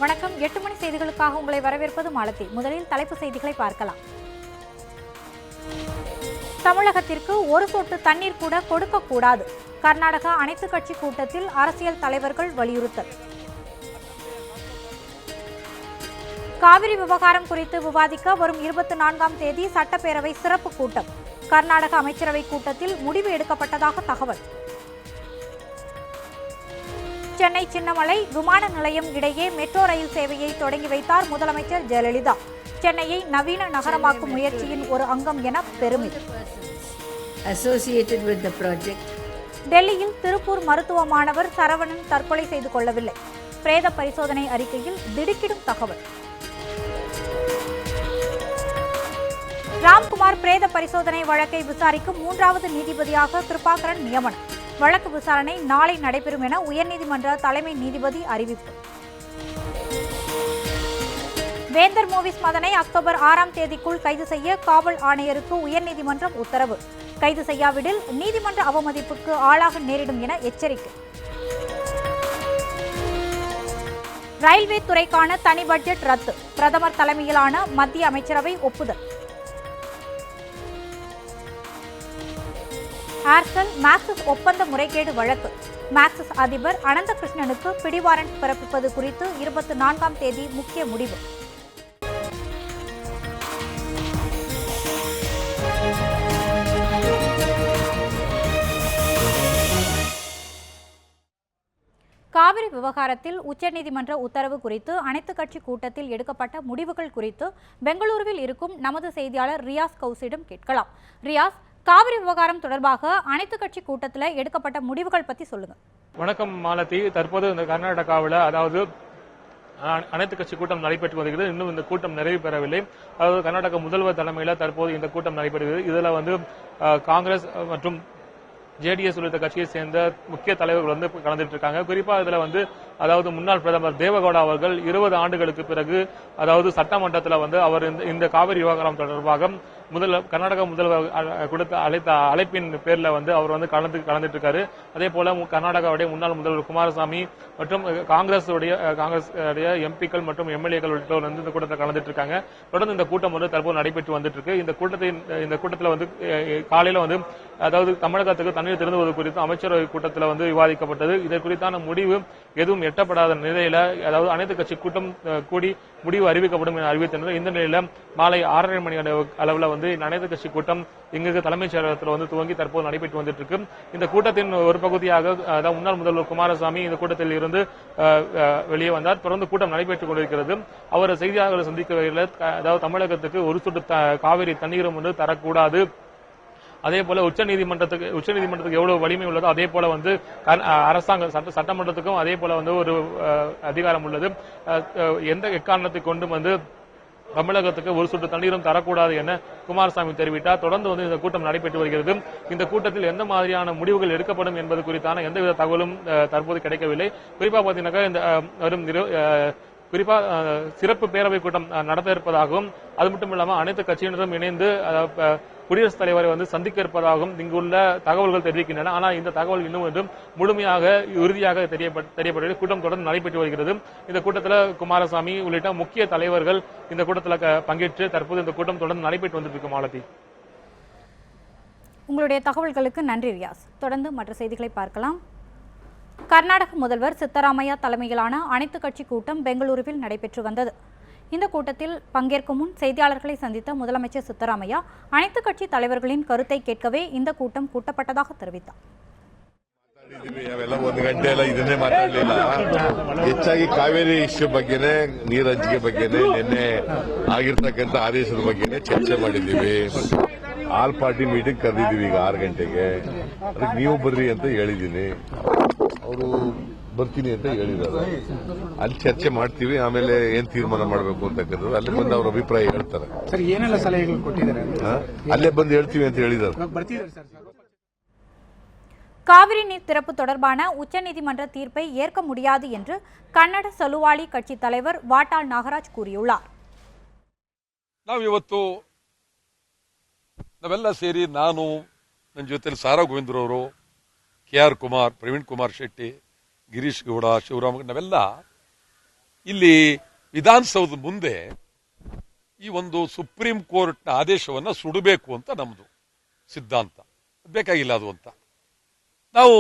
வணக்கம். 8 மணி செய்திகளுக்காக உங்களை வரவேற்பது மாலதி. முதலில் தலைப்புச் செய்திகளை பார்க்கலாம். தமிழகத்திற்கு ஒரு சொட்டு தண்ணீர் கூட கொடுக்கக்கூடாது. கர்நாடகா அனைத்துக் கட்சி கூட்டத்தில் அரசியல் தலைவர்கள் வலியுறுத்தல். காவிரி விவகாரம் குறித்து விவாதிக்க வரும் 24ஆம் தேதி சட்டப்பேரவை சிறப்பு கூட்டம். கர்நாடக அமைச்சரவை கூட்டத்தில் முடிவு எடுக்கப்பட்டதாக தகவல். சென்னை சின்னமலை விமான நிலையம் இடையே மெட்ரோ ரயில் சேவையை தொடங்கி வைத்தார் முதலமைச்சர் ஜெயலலிதா. சென்னையை நவீன நகரமாக்கும் முயற்சியின் ஒரு அங்கம் என பெருமிதம். டெல்லியில் திருப்பூர் மருத்துவ மாணவர் சரவணன் தற்கொலை செய்து கொள்ளவில்லை. பிரேத பரிசோதனை அறிக்கையில் திடுக்கிடும் தகவல். ராம்குமார் பிரேத பரிசோதனை வழக்கை விசாரிக்கும் 3வது நீதிபதியாக கிருபாகரன் நியமனம். வழக்கு விசாரணை நாளை நடைபெறும் என உயர்நீதிமன்ற தலைமை நீதிபதி அறிவிப்பு. வேந்தர் மூவிஸ் மதனை அக்டோபர் 6ஆம் தேதிக்குள் கைது செய்ய காவல் ஆணையருக்கு உயர்நீதிமன்றம் உத்தரவு. கைது செய்யாவிடில் நீதிமன்ற அவமதிப்புக்கு ஆளாக நேரிடும் என எச்சரிக்கை. ரயில்வே துறைக்கான தனி பட்ஜெட் ரத்து. பிரதமர் தலைமையிலான மத்திய அமைச்சரவை ஒப்புதல். ஏர்செல் மேக்சிஸ் ஒப்பந்த முறைகேடு வழக்கு. மேக்சிஸ் அதிபர் அனந்தகிருஷ்ணனுக்கு பிடிவாரண்ட் பிறப்பிப்பது குறித்து 24ஆம் தேதி முக்கிய முடிவு. காவிரி விவகாரத்தில் உச்சநீதிமன்ற உத்தரவு குறித்து அனைத்துக் கட்சி கூட்டத்தில் எடுக்கப்பட்ட முடிவுகள் குறித்து பெங்களூருவில் இருக்கும் நமது செய்தியாளர் ரியாஸ் கௌசிடம் கேட்கலாம். ரியாஸ், காவிரி விவகாரம் தொடர்பாக அனைத்துக் கட்சி கூட்டத்தில் எடுக்கப்பட்ட முடிவுகள் பத்தி சொல்லுங்க. வணக்கம் மாலதி. தற்போது இந்த கர்நாடகாவில் அதாவது அனைத்து கட்சி கூட்டம் நடைபெற்று வருகிறது. இன்னும் இந்த கூட்டம் நிறைவு பெறவில்லை. அதாவது கர்நாடக முதல்வர் தலைமையில் தற்போது இந்த கூட்டம் நடைபெறுகிறது. இதுல காங்கிரஸ் மற்றும் ஜேடிஎஸ் உள்ளிட்ட கட்சியை சேர்ந்த முக்கிய தலைவர்கள் கலந்துட்டு இருக்காங்க. குறிப்பா இதுல அதாவது முன்னாள் பிரதமர் தேவகவுடா அவர்கள் 20 ஆண்டுகளுக்கு பிறகு அதாவது சட்டமன்றத்தில் அவர் இந்த காவிரி விவகாரம் தொடர்பாக கர்நாடக முதல்வர் கொடுத்த அழைப்பின் பேர்ல அவர் கலந்துட்டு இருக்காரு. அதே போல கர்நாடகாவுடைய முன்னாள் முதல்வர் குமாரசாமி மற்றும் காங்கிரஸ் எம்பிக்கள் மற்றும் எம்எல்ஏக்கள் உள்ளிட்டோர் இந்த கூட்டத்தில் கலந்துட்டு இருக்காங்க. தொடர்ந்து இந்த கூட்டம் தற்போது நடைபெற்று வந்துட்டு இருக்கு. இந்த கூட்டத்தில் காலையில அதாவது தமிழகத்துக்கு தண்ணீர் திறந்துவது குறித்து அமைச்சரவை கூட்டத்தில் விவாதிக்கப்பட்டது. இதை குறித்தான முடிவு எதுவும் எட்டப்படாத நிலையில அதாவது அனைத்து கட்சி கூட்டம் கூடி முடிவு அறிவிக்கப்படும் என அறிவித்தனர். இந்த நிலையில மாலை 6:30 மணி அளவில் அனைத்து கட்சி கூட்டம் இங்கு தலைமைச் செயலகத்தில் துவங்கி தற்போது நடைபெற்று வந்துட்டு இருக்கு. இந்த கூட்டத்தின் ஒரு பகுதியாக அதாவது முன்னாள் முதல்வர் குமாரசாமி இந்த கூட்டத்தில் இருந்து வெளியே வந்தார். தொடர்ந்து கூட்டம் நடைபெற்றுக் கொண்டிருக்கிறது. அவர் செய்தியாளர்களை சந்திக்க அதாவது தமிழகத்துக்கு ஒரு சொட்டு காவிரி தண்ணீரும் தரக்கூடாது. அதே போல உச்சநீதிமன்றத்துக்கு எவ்வளவு வலிமை உள்ளதோ அதே போல அரசாங்க சட்டமன்றத்துக்கும் அதே போல ஒரு அதிகாரம் உள்ளது. எந்த எக்காரணத்தை கொண்டு தமிழகத்துக்கு ஒரு சொட்டு தண்ணீரும் தரக்கூடாது என குமாரசாமி தெரிவித்தார். தொடர்ந்து இந்த கூட்டம் நடைபெற்று வருகிறது. இந்த கூட்டத்தில் எந்த மாதிரியான முடிவுகள் எடுக்கப்படும் என்பது குறித்தான எந்தவித தகவலும் தற்போது கிடைக்கவில்லை. குறிப்பா பாத்தீங்கன்னா குறிப்பா சிறப்பு பேரவை கூட்டம் நடத்த இருப்பதாகவும் அது மட்டும் இல்லாமல் அனைத்து கட்சியினரும் இணைந்து குடியரசுத் தலைவரை சந்திக்க இருப்பதாகவும் இங்குள்ள தகவல்கள் தெரிவிக்கின்றன. ஆனால் இந்த தகவல் இன்னும் முழுமையாக உறுதியாக தெரியப்படவில்லை. கூட்டம் தொடர்ந்து நடைபெற்று வருகிறது. இந்த கூட்டத்தில் குமாரசாமி உள்ளிட்ட முக்கிய தலைவர்கள் இந்த கூட்டத்தில் பங்கேற்று தற்போது இந்த கூட்டம் தொடர்ந்து நடைபெற்று வந்துட்டு மாலதி. உங்களுடைய தகவல்களுக்கு நன்றி ரியாஸ். தொடர்ந்து மற்ற செய்திகளை பார்க்கலாம். கர்நாடக முதல்வர் சித்தராமையா தலைமையிலான அனைத்துக் கட்சி கூட்டம் பெங்களூருவில் நடைபெற்று வந்தது. இந்த கூட்டத்தில் பங்கேற்கும் முன் செய்தியாளர்களை சந்தித்த முதலமைச்சர் சித்தராமையா அனைத்துக் கட்சி தலைவர்களின் கருத்தை கேட்கவே இந்த கூட்டம் கூட்டப்பட்டதாக தெரிவித்தார். ಒಂದು ಗಂಟೆ ಎಲ್ಲ ಇದನ್ನೇ ಮಾತಾಡಲಿಲ್ಲ. ಹೆಚ್ಚಾಗಿ ಕಾವೇರಿ ಇಶ್ಯೂ ಬಗ್ಗೆನೇ ನೀರು ಹಂಚಿಕೆ ಬಗ್ಗೆನೇ ನಿನ್ನೆ ಆಗಿರ್ತಕ್ಕಂಥ ಆದೇಶದ ಬಗ್ಗೆನೇ ಚರ್ಚೆ ಮಾಡಿದ್ದೀವಿ. ಆಲ್ ಪಾರ್ಟಿ ಮೀಟಿಂಗ್ ಕರೆದಿದ್ದೀವಿ ಈಗ 6 ಗಂಟೆಗೆ. ಅದಕ್ಕೆ ನೀವು ಬರ್ರಿ ಅಂತ ಹೇಳಿದ್ದೀನಿ. ಅವರು ಬರ್ತೀನಿ ಅಂತ ಹೇಳಿದ್ದಾರೆ. ಅಲ್ಲಿ ಚರ್ಚೆ ಮಾಡ್ತೀವಿ. ಆಮೇಲೆ ಏನ್ ತೀರ್ಮಾನ ಮಾಡಬೇಕು ಅಂತಕ್ಕಂಥದ್ದು ಅಲ್ಲೇ ಬಂದು ಅವ್ರ ಅಭಿಪ್ರಾಯ ಹೇಳ್ತಾರೆ. ಸರ್ ಏನೆಲ್ಲ ಸಲಹೆಗಳು ಕೊಟ್ಟಿದ್ದಾರೆ ಅಲ್ಲೇ ಬಂದು ಹೇಳ್ತೀವಿ ಅಂತ ಹೇಳಿದ್ದಾರೆ. காவிரி நீர் திறப்பு தொடர்பான உச்சநீதிமன்ற தீர்ப்பை ஏற்க முடியாது என்று கன்னட சலுவாளி கட்சி தலைவர் வாட்டாள் நாகராஜ் கூறியுள்ளார். ನಾವೆಲ್ಲ ಸೇರಿ ನಾನು ನನ್ನ ಜೊತೆಲಿ ಸಾರಾ ಗೋವಿಂದ್ರವರು, KR ಕುಮಾರ್, ಪ್ರವೀಣ್ ಕುಮಾರ್ ಶೆಟ್ಟಿ, ಗಿರೀಶ್ ಗೌಡ, ಶಿವರಾಮ್, ನಾವೆಲ್ಲ ಇಲ್ಲಿ ವಿಧಾನಸೌಧದ ಮುಂದೆ ಈ ಒಂದು ಸುಪ್ರೀಂ ಕೋರ್ಟ್ನ ಆದೇಶವನ್ನ ಸುಡಬೇಕು ಅಂತ ನಮ್ದು ಸಿದ್ಧಾಂತ. ಬೇಕಾಗಿಲ್ಲ ಅದು ಅಂತ ನಾವು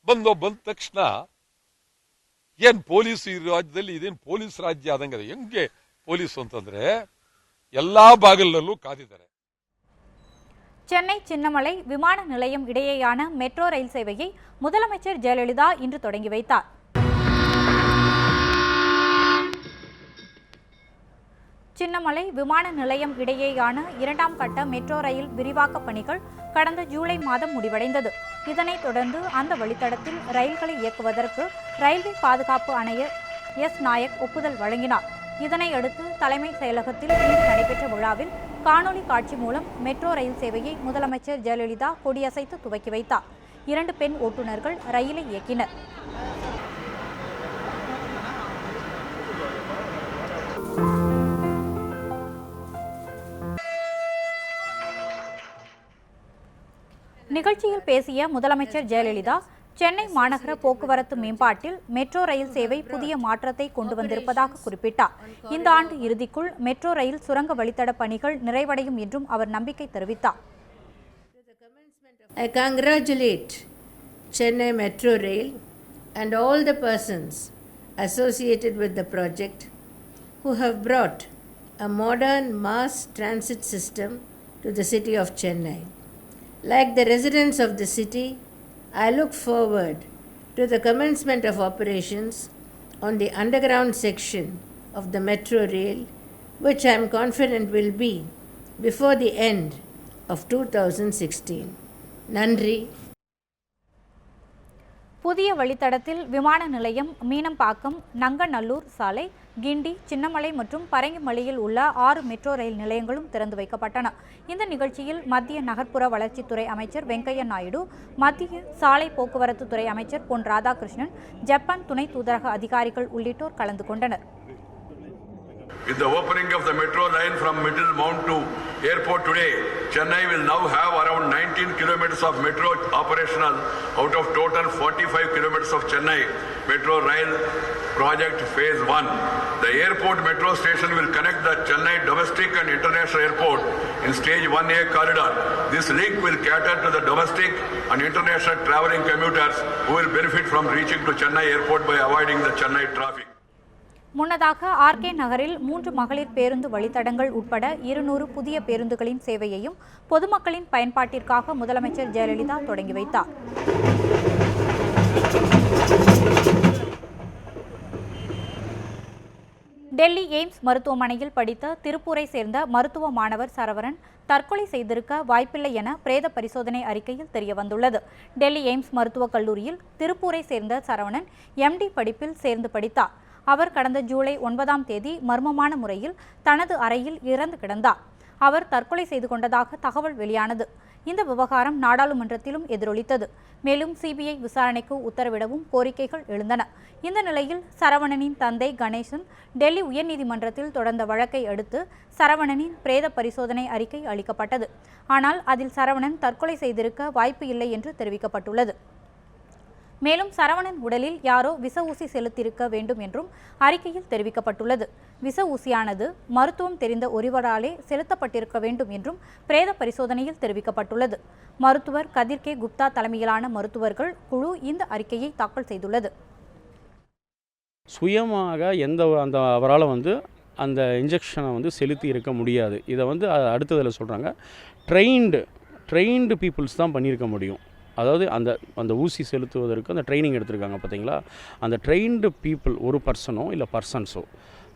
ಬಂದ ತಕ್ಷಣ ಏನ್ ಪೊಲೀಸ್ ಈ ರಾಜ್ಯದಲ್ಲಿ ಇದೇನು ಪೊಲೀಸ್ ರಾಜ್ಯ ಆದಂಗೆ ಹೆಂಗೆ ಪೊಲೀಸ್ ಅಂತಂದ್ರೆ ಎಲ್ಲಾ ಬಾಗಿಲಲ್ಲೂ ಕಾದಿದ್ದಾರೆ. சென்னை சின்னமலை விமான நிலையம் இடையேயான மெட்ரோ ரயில் சேவையை முதலமைச்சர் ஜெயலலிதா இன்று தொடங்கி வைத்தார். சின்னமலை விமான நிலையம் இடையேயான 2ஆம் கட்ட மெட்ரோ ரயில் விரிவாக்க பணிகள் கடந்த ஜூலை மாதம் முடிவடைந்தது. இதனைத் தொடர்ந்து அந்த வழித்தடத்தில் ரயில்களை இயக்குவதற்கு ரயில்வே பாதுகாப்பு ஆணையர் எஸ் நாயக் ஒப்புதல் வழங்கினார். இதனை அடுத்து தலைமை செயலகத்தில் இன்று நடைபெற்ற விழாவில் காணொலி காட்சி மூலம் மெட்ரோ ரயில் சேவையை முதலமைச்சர் ஜெயலலிதா கொடியசைத்து துவக்கி வைத்தார். 2 பெண் ஓட்டுநர்கள் ரயிலை இயக்கினர். நிகழ்ச்சியில் பேசிய முதலமைச்சர் ஜெயலலிதா சென்னை மாநகர போக்குவரத்து மேம்பாட்டில் மெட்ரோ ரயில் சேவை புதிய மாற்றத்தை கொண்டு வந்திருப்பதாக குறிப்பிட்டார். இந்த ஆண்டு இறுதிக்குள் மெட்ரோ ரயில் சுரங்க வழித்தட பணிகள் நிறைவடையும் என்றும் அவர் நம்பிக்கை தெரிவித்தார். I congratulate Chennai Metro Rail and all the persons associated with the project who have brought a modern mass transit system to the city of Chennai. Like the residents of the city, I look forward to the commencement of operations on the underground section of the metro rail, which I am confident will be before the end of 2016. Nandri. புதிய வழித்தடத்தில் விமான நிலையம், மீனம்பாக்கம், நங்கநல்லூர் சாலை, கிண்டி, சின்னமலை மற்றும் பரங்கிமலையில் உள்ள 6 metro rail நிலையங்களும் திறந்து வைக்கப்பட்டன. இந்த நிகழ்ச்சியில் மத்திய நகர்ப்புற வளர்ச்சித்துறை அமைச்சர் வெங்கையா நாயுடு, மத்திய சாலை போக்குவரத்து துறை அமைச்சர் பொன் ராதாகிருஷ்ணன், ஜப்பான் துணை தூதரக அதிகாரிகள் உள்ளிட்டோர் கலந்து கொண்டனர். With the opening of the metro line from Middle Mount to airport today, Chennai will now have around 19 kilometers of metro operational out of total 45 kilometers of Chennai metro rail project phase 1. The airport metro station will connect the Chennai domestic and international airport in stage 1A corridor. This link will cater to the domestic and international travelling commuters who will benefit from reaching to Chennai airport by avoiding the Chennai traffic. முன்னதாக RK நகரில் 3 மகளிர் பேருந்து வழித்தடங்கள் உட்பட 200 புதிய பேருந்துகளின் சேவையையும் பொதுமக்களின் பயன்பாட்டிற்காக முதலமைச்சர் ஜெயலலிதா தொடங்கி வைத்தார். டெல்லி எய்ம்ஸ் மருத்துவமனையில் படித்த திருப்பூரை சேர்ந்த மருத்துவ மாணவர் சரவணன் தற்கொலை செய்திருக்க வாய்ப்பில்லை என பிரேத பரிசோதனை அறிக்கையில் தெரியவந்துள்ளது. டெல்லி எய்ம்ஸ் மருத்துவக் கல்லூரியில் திருப்பூரை சேர்ந்த சரவணன் MD படிப்பில் சேர்ந்து படித்தார். அவர் கடந்த ஜூலை 9ஆம் தேதி மர்மமான முறையில் தனது அறையில் இறந்து கிடந்தார். அவர் தற்கொலை செய்து கொண்டதாக தகவல் வெளியானது. இந்த விவகாரம் நாடாளுமன்றத்திலும் எதிரொலித்தது. மேலும் CBI விசாரணைக்கு உத்தரவிடவும் கோரிக்கைகள் எழுந்தன. இந்த நிலையில் சரவணனின் தந்தை கணேசன் டெல்லி உயர்நீதிமன்றத்தில் தொடர்ந்த வழக்கை அடுத்து சரவணனின் பிரேத பரிசோதனை அறிக்கை அளிக்கப்பட்டது. ஆனால் அதில் சரவணன் தற்கொலை செய்திருக்க வாய்ப்பு இல்லை என்று தெரிவிக்கப்பட்டுள்ளது. மேலும் சரவணன் உடலில் யாரோ விச ஊசி செலுத்தியிருக்க வேண்டும் என்றும் அறிக்கையில் தெரிவிக்கப்பட்டுள்ளது. விச ஊசியானது மருத்துவம் தெரிந்த ஒருவராலே செலுத்தப்பட்டிருக்க வேண்டும் என்றும் பிரேத பரிசோதனையில் தெரிவிக்கப்பட்டுள்ளது. மருத்துவர் கதிர் கே குப்தா தலைமையிலான மருத்துவர்கள் குழு இந்த அறிக்கையை தாக்கல் செய்துள்ளது. சுயமாக அந்த அவரால் அந்த இன்ஜெக்ஷனை செலுத்தி இருக்க முடியாது. இதை அடுத்ததில் சொல்கிறாங்க, ட்ரெயின்டு பீப்புள்ஸ் தான் பண்ணியிருக்க முடியும். அதாவது அந்த ஊசி செலுத்துவதற்கு அந்த ட்ரைனிங் எடுத்திருக்காங்க பார்த்தீங்களா, அந்த ட்ரெயின்டு பீப்புள் ஒரு பர்சனோ இல்லை பர்சன்ஸோ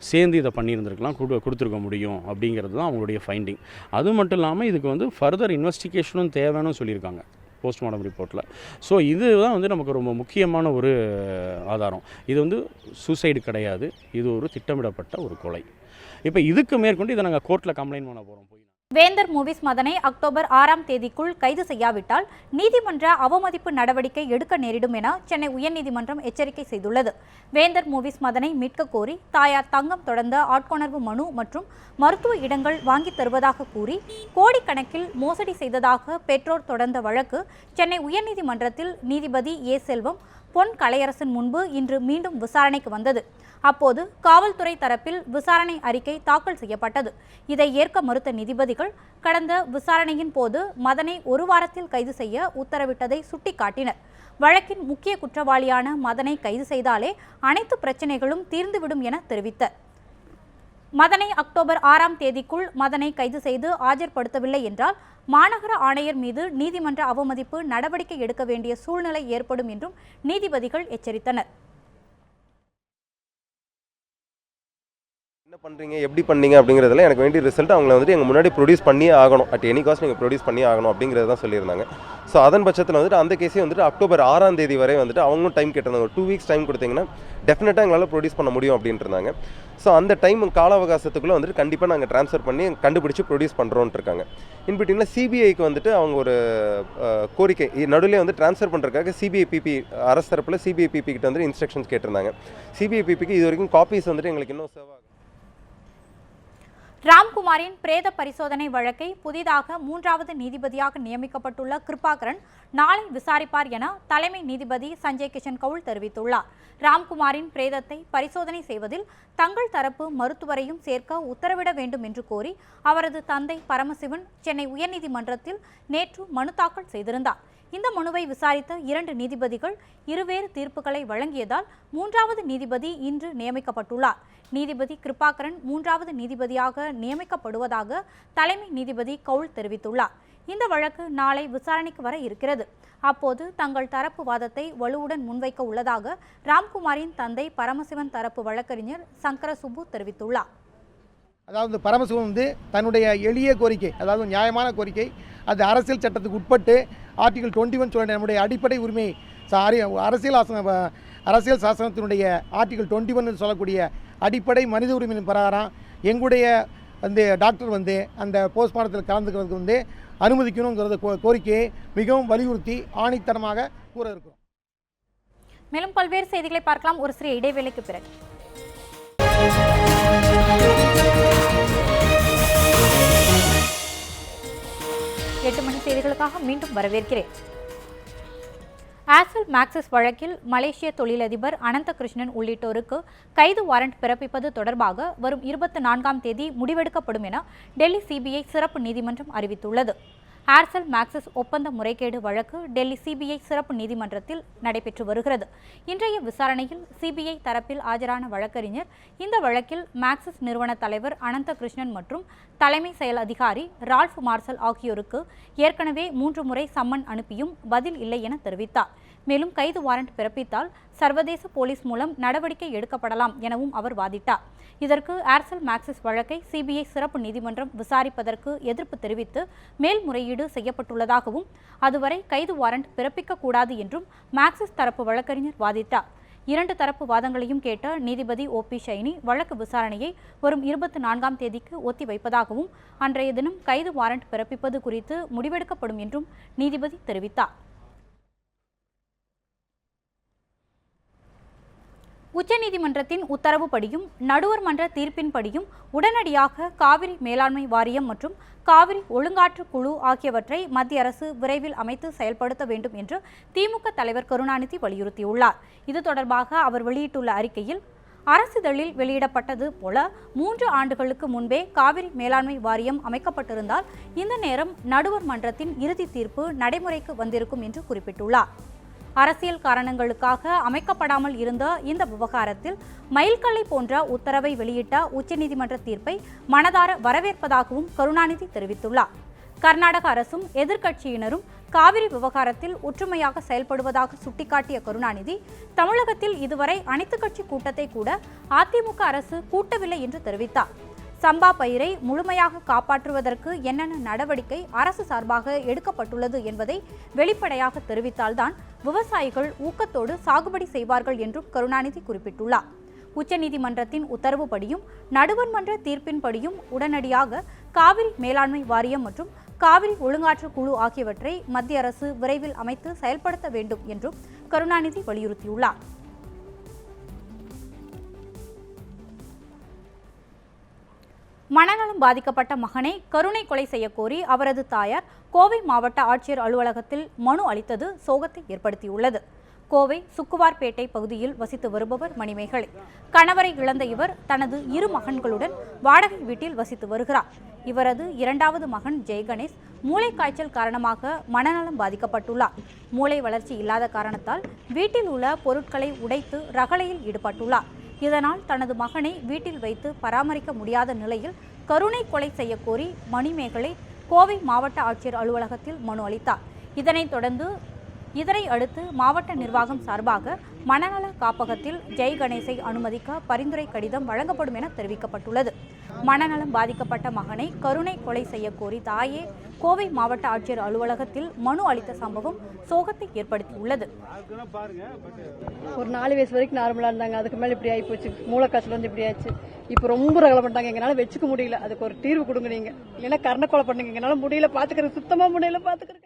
சேர்ந்து இதை பண்ணியிருந்திருக்கலாம், கொடுத்துருக்க முடியும் அப்படிங்கிறது தான் அவங்களுடைய ஃபைண்டிங். அது மட்டும் இல்லாமல் இதுக்கு ஃபர்தர் இன்வெஸ்டிகேஷனும் தேவைன்னு சொல்லியிருக்காங்க போஸ்ட்மார்ட்டம் ரிப்போர்ட்டில். ஸோ இதுதான் நமக்கு ரொம்ப முக்கியமான ஒரு ஆதாரம். இது சூசைடு கிடையாது, இது ஒரு திட்டமிடப்பட்ட ஒரு கொலை. இப்போ இதுக்கு மேற்கொண்டு இதை நாங்கள் கோர்ட்டில் கம்ப்ளைண்ட் பண்ண போகிறோம். வேந்தர் மூவிஸ் மதனை அக்டோபர் 6ஆம் தேதிக்குள் கைது செய்யாவிட்டால் நீதிமன்ற அவமதிப்பு நடவடிக்கை எடுக்க நேரிடும் என சென்னை உயர்நீதிமன்றம் எச்சரிக்கை செய்துள்ளது. வேந்தர் மூவிஸ் மதனை மீட்க கோரி தாயார் தங்கம் தொடர்ந்த ஆட்கொணர்வு மனு மற்றும் மருத்துவ இடங்கள் வாங்கி தருவதாக கூறி கோடிக்கணக்கில் மோசடி செய்ததாக பெற்றோர் தொடர்ந்த வழக்கு சென்னை உயர்நீதிமன்றத்தில் நீதிபதி ஏ செல்வம் பொன் கலையரசன் முன்பு இன்று மீண்டும் விசாரணைக்கு வந்தது. அப்போது காவல்துறை தரப்பில் விசாரணை அறிக்கை தாக்கல் செய்யப்பட்டது. இதை ஏற்க மறுத்த நீதிபதிகள் கடந்த விசாரணையின் போது மதனை 1 வாரத்தில் கைது செய்ய உத்தரவிட்டதை சுட்டிக்காட்டினர். வழக்கின் முக்கிய குற்றவாளியான மதனை கைது செய்தாலே அனைத்து பிரச்சனைகளும் தீர்ந்துவிடும் என தெரிவித்தார். மதனை அக்டோபர் 6ஆம் தேதிக்குள் மதனை கைது செய்து ஆஜர்படுத்தவில்லை என்றால் மாநகர ஆணையர் மீது நீதிமன்ற அவமதிப்பு நடவடிக்கை எடுக்க வேண்டிய சூழ்நிலை ஏற்படும் என்றும் நீதிபதிகள் எச்சரித்தனர். என்ன பண்ணுறீங்க, எப்படி பண்ணீங்க அப்படிங்கிறதுல எனக்கு வேண்டிய ரிசல்ட் அவங்கள வந்துட்டு எங்கள் முன்னாடி ப்ரொடியூஸ் பண்ணியே ஆகணும், அட் எனி காஸ்ட் நீங்கள் ப்ரொடியூஸ் பண்ணியே ஆகணும் அப்படிங்கிறது தான் சொல்லியிருந்தாங்க. ஸோ அதன் பட்சத்தில் வந்துட்டு அந்த கேஸே வந்துட்டு அக்டோபர் 6ஆம் தேதி வரை வந்துட்டு அவங்களும் டைம் கேட்டிருந்தாங்க. ஒரு 2 வீக்ஸ் டைம் கொடுத்தீங்கன்னா டெஃபினட்டாக எங்களால் ப்ரொடியூஸ் பண்ண முடியும் அப்படின்ட்டு இருந்தாங்க. ஸோ அந்த டைம் கால அவகாசத்துக்குள்ளே வந்துட்டு கண்டிப்பாக நாங்கள் ட்ரான்ஸ்ஃபர் பண்ணி கண்டுபிடிச்சி ப்ரொடியூஸ் பண்ணுறோன்ட்டு இருக்காங்க. இன்பிட்வீனில் சிபிஐக்கு வந்துட்டு அவங்க ஒரு கோரிக்கை நடுவில் வந்து ட்ரான்ஸ்ஃபர் பண்ணுறதுக்காக சிபிஐ பிபி அரசு தரப்பில் சிபிஐ பிபி கிட்ட வந்துட்டு இன்ஸ்ட்ரக்ஷன்ஸ் கேட்டிருந்தாங்க. சிபிஐ பிபிக்கு இது வரைக்கும் காப்பீஸ் வந்துட்டு எங்களுக்கு இன்னும் சேவ் ஆகும். ராம்குமாரின் பிரேத பரிசோதனை வழக்கை புதிதாக 3வது நீதிபதியாக நியமிக்கப்பட்டுள்ள கிருபாகரன் நாளை விசாரிப்பார் என தலைமை நீதிபதி சஞ்சய் கிஷன் கவுல் தெரிவித்துள்ளார். ராம்குமாரின் பிரேதத்தை பரிசோதனை செய்வதில் தங்கள் தரப்பு மருத்துவரையும் சேர்க்க உத்தரவிட வேண்டும் என்று கோரி அவரது தந்தை பரமசிவன் சென்னை உயர்நீதிமன்றத்தில் நேற்று மனு தாக்கல் செய்திருந்தார். இந்த மனுவை விசாரித்த 2 நீதிபதிகள் இருவேறு தீர்ப்புகளை வழங்கியதால் 3வது நீதிபதி இன்று நியமிக்கப்பட்டுள்ளார். நீதிபதி கிருபாகரன் 3வது நீதிபதியாக நியமிக்கப்படுவதாக தலைமை நீதிபதி கவுல் தெரிவித்துள்ளார். இந்த வழக்கு நாளை விசாரணைக்கு வர இருக்கிறது. அப்போது தங்கள் தரப்பு வாதத்தை வலுவுடன் முன்வைக்க உள்ளதாக ராம்குமாரின் தந்தை பரமசிவன் தரப்பு வழக்கறிஞர் சங்கர சுப்பு தெரிவித்துள்ளார். அதாவது பரமசிவன் வந்து தன்னுடைய எளிய கோரிக்கை, அதாவது நியாயமான கோரிக்கை, அது அரசியல் சட்டத்துக்கு உட்பட்டு ஆர்டிகல் 21 சொல்ல நம்முடைய அடிப்படை உரிமை அரசியல் சாசனத்தினுடைய ஆர்டிகல் 21 சொல்லக்கூடிய அடிப்படை மனித உரிமையின் பிரகாரம் எங்களுடைய வந்து டாக்டர் வந்து அந்த போஸ்ட்மார்ட்டத்தில் கலந்துக்கிறதுக்கு வந்து அனுமதிக்கணுங்கிறத கோரிக்கையை மிகவும் வலியுறுத்தி ஆணித்தரமாக கூற இருக்கிறோம். மேலும் பல்வேறு செய்திகளை பார்க்கலாம் ஒரு சிறிய இடைவேளைக்கு பிறகு. 8 மணி செய்திகளுக்காக மீண்டும் வரவேற்கிறேன். ஆசல் மேக்சிஸ் வழக்கில் மலேசிய தொழிலதிபர் அனந்த கிருஷ்ணன் உள்ளிட்டோருக்கு கைது வாரண்ட் பிறப்பிப்பது தொடர்பாக வரும் 24ஆம் தேதி முடிவெடுக்கப்படும் என டெல்லி சிபிஐ சிறப்பு நீதிமன்றம் அறிவித்துள்ளது. ஏர்செல் மேக்சிஸ் ஒப்பந்த முறைகேடு வழக்கு டெல்லி சிபிஐ சிறப்பு நீதிமன்றத்தில் நடைபெற்று வருகிறது. இன்றைய விசாரணையில் சிபிஐ தரப்பில் ஆஜரான வழக்கறிஞர் இந்த வழக்கில் மேக்சிஸ் நிறுவன தலைவர் அனந்த கிருஷ்ணன் மற்றும் தலைமை செயல் அதிகாரி ரால்ஃப் மார்சல் ஆகியோருக்கு ஏற்கனவே 3 முறை சம்மன் அனுப்பியும் பதில் இல்லை என தெரிவித்தார். மேலும் கைது வாரண்ட் பிறப்பித்தால் சர்வதேச போலீஸ் மூலம் நடவடிக்கை எடுக்கப்படலாம் எனவும் அவர் வாதிட்டார். இதற்கு ஏர்செல் மேக்சிஸ் வழக்கை சிபிஐ சிறப்பு நீதிமன்றம் விசாரிப்பதற்கு எதிர்ப்பு தெரிவித்து மேல்முறையீடு செய்யப்பட்டுள்ளதாகவும் அதுவரை கைது வாரண்ட் பிறப்பிக்கக்கூடாது என்றும் மேக்சிஸ் தரப்பு வழக்கறிஞர் வாதிட்டார். 2 தரப்பு வாதங்களையும் கேட்ட நீதிபதி OP ஷைனி வழக்கு விசாரணையை வரும் 24ஆம் தேதிக்கு ஒத்திவைப்பதாகவும் அன்றைய தினம் கைது வாரண்ட் பிறப்பிப்பது குறித்து முடிவெடுக்கப்படும் என்றும் நீதிபதி தெரிவித்தார். உச்சநீதிமன்றத்தின் உத்தரவுப்படியும் நடுவர் மன்ற தீர்ப்பின்படியும் உடனடியாக காவிரி மேலாண்மை வாரியம் மற்றும் காவிரி ஒழுங்காற்று குழு ஆகியவற்றை மத்திய அரசு விரைவில் அமைத்து செயல்படுத்த வேண்டும் என்று திமுக தலைவர் கருணாநிதி வலியுறுத்தியுள்ளார். இது தொடர்பாக அவர் வெளியிட்டுள்ள அறிக்கையில் அரசிதழில் வெளியிடப்பட்டது போல 3 ஆண்டுகளுக்கு முன்பே காவிரி மேலாண்மை வாரியம் அமைக்கப்பட்டிருந்தால் இந்த நேரம் நடுவர் மன்றத்தின் இறுதி தீர்ப்பு நடைமுறைக்கு வந்திருக்கும் என்று குறிப்பிட்டுள்ளார். அரசியல் காரணங்களுக்காக அமைக்கப்படாமல் இருந்த இந்த விவகாரத்தில் மைல்கல்லை போன்ற உத்தரவை வெளியிட்ட உச்சநீதிமன்ற தீர்ப்பை மனதார வரவேற்பதாகவும் கருணாநிதி தெரிவித்துள்ளார். கர்நாடக அரசும் எதிர்க்கட்சியினரும் காவிரி விவகாரத்தில் ஒற்றுமையாக செயல்படுவதாக சுட்டிக்காட்டிய கருணாநிதி தமிழகத்தில் இதுவரை அனைத்துக் கட்சி கூட்டத்தை கூட அதிமுக அரசு கூட்டவில்லை என்று தெரிவித்தார். சம்பா பயிரை முழுமையாக காப்பாற்றுவதற்கு என்னென்ன நடவடிக்கை அரசு சார்பாக எடுக்கப்பட்டுள்ளது என்பதை வெளிப்படையாக தெரிவித்தால்தான் விவசாயிகள் ஊக்கத்தோடு சாகுபடி செய்வார்கள் என்றும் கருணாநிதி குறிப்பிட்டுள்ளார். உச்சநீதிமன்றத்தின் உத்தரவுப்படியும் நடுவர் மன்ற தீர்ப்பின்படியும் உடனடியாக காவிரி மேலாண்மை வாரியம் மற்றும் காவிரி ஒழுங்காற்று குழு ஆகியவற்றை மத்திய அரசு விரைவில் அமைத்து செயல்படுத்த வேண்டும் என்றும் கருணாநிதி வலியுறுத்தியுள்ளார். மனநலம் பாதிக்கப்பட்ட மகனை கருணை கொலை செய்யக்கோரி அவரது தாயார் கோவை மாவட்ட ஆட்சியர் அலுவலகத்தில் மனு அளித்தது சோகத்தை ஏற்படுத்தியுள்ளது. கோவை சுக்குவார்பேட்டை பகுதியில் வசித்து வருபவர் மணிமேகலை. கணவரை இழந்த இவர் தனது 2 மகன்களுடன் வாடகை வீட்டில் வசித்து வருகிறார். இவரது 2வது மகன் ஜெயகணேஷ் மூளை காய்ச்சல் காரணமாக மனநலம் பாதிக்கப்பட்டுள்ளார். மூளை வளர்ச்சி இல்லாத காரணத்தால் வீட்டில் உள்ள பொருட்களை உடைத்து ரகளையில் ஈடுபட்டுள்ளார். இதனால் தனது மகனை வீட்டில் வைத்து பராமரிக்க முடியாத நிலையில் கருணை கொலை செய்ய கோரி மணிமேகலை கோவை மாவட்ட ஆட்சியர் அலுவலகத்தில் மனு அளித்தார். இதனை அடுத்து மாவட்ட நிர்வாகம் சார்பாக மனநல காப்பகத்தில் ஜெய் கணேசை அனுமதிக்க பரிந்துரை கடிதம் வழங்கப்படும் என தெரிவிக்கப்பட்டுள்ளது. மனநலம் பாதிக்கப்பட்ட மகனை கருணை கொலை செய்ய கோரி தாயே கோவை மாவட்ட ஆட்சியர் அலுவலகத்தில் மனு அளித்த சம்பவம் சோகத்தை ஏற்படுத்தியுள்ளது. ஒரு 4 வயசு வரைக்கும் நார்மலா இருந்தாங்க. அதுக்கு மேல இப்படி ஆகி போச்சு. மூளைக்காய்ச்சல் வந்து இப்படி ஆச்சு. இப்போ ரொம்ப ரகலை பண்ணிட்டாங்க. எங்களால வச்சுக்க முடியல. அதுக்கு ஒரு தீர்வு கொடுங்க நீங்க. இல்லைன்னா கர்ண கொலை பண்ணுங்க. எங்களால முடியல, பாத்துக்கிறது சுத்தமா முடியல, பாத்துக்கிறேன்.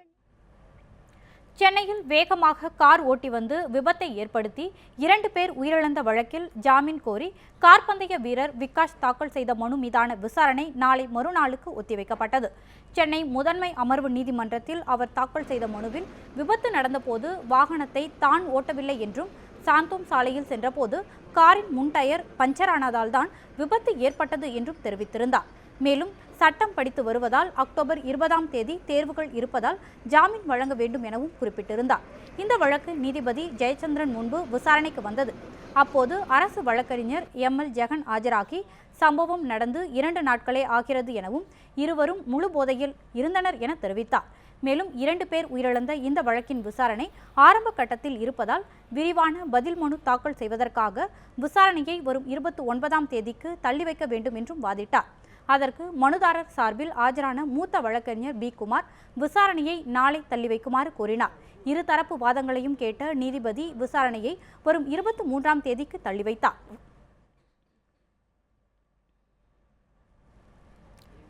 சென்னையில் வேகமாக கார் ஓட்டி வந்து விபத்தை ஏற்படுத்தி 2 பேர் உயிரிழந்த வழக்கில் ஜாமீன் கோரி கார் பந்தய வீரர் விகாஷ் தாக்கல் செய்த மனு மீதான விசாரணை நாளை மறுநாளுக்கு ஒத்திவைக்கப்பட்டது. சென்னை முதன்மை அமர்வு நீதிமன்றத்தில் அவர் தாக்கல் செய்த மனுவில் விபத்து நடந்தபோது வாகனத்தை தான் ஓட்டவில்லை என்றும் சாந்தோம் சாலையில் சென்றபோது காரின் முன் டயர் பஞ்சரானதால் தான் விபத்து ஏற்பட்டது என்றும் தெரிவித்திருந்தார். மேலும் சட்டம் படித்து வருவதால் அக்டோபர் 20ஆம் தேதி தேர்வுகள் இருப்பதால் ஜாமீன் வழங்க வேண்டும் எனவும் குறிப்பிட்டிருந்தார். இந்த வழக்கு நீதிபதி ஜெயச்சந்திரன் முன்பு விசாரணைக்கு வந்தது. அப்போது அரசு வழக்கறிஞர் ML ஜெகன் ஆஜராகி சம்பவம் நடந்து 2 நாட்களே ஆகிறது எனவும் இருவரும் முழு போதையில் இருந்தனர் என தெரிவித்தார். மேலும் 2 பேர் உயிரிழந்த இந்த வழக்கின் விசாரணை ஆரம்ப கட்டத்தில் இருப்பதால் விரிவான பதில் மனு தாக்கல் செய்வதற்காக விசாரணையை வரும் 29ஆம் தேதிக்கு தள்ளி வைக்க வேண்டும் என்றும் வாதிட்டார். அதற்கு மனுதாரர் சார்பில் ஆஜரான மூத்த வழக்கறிஞர் B. குமார் விசாரணையை நாளை தள்ளி வைக்குமாறு கோரினார். இருதரப்பு வாதங்களையும் கேட்ட நீதிபதி விசாரணையை வரும் 23ஆம் தேதிக்கு தள்ளி வைத்தார்.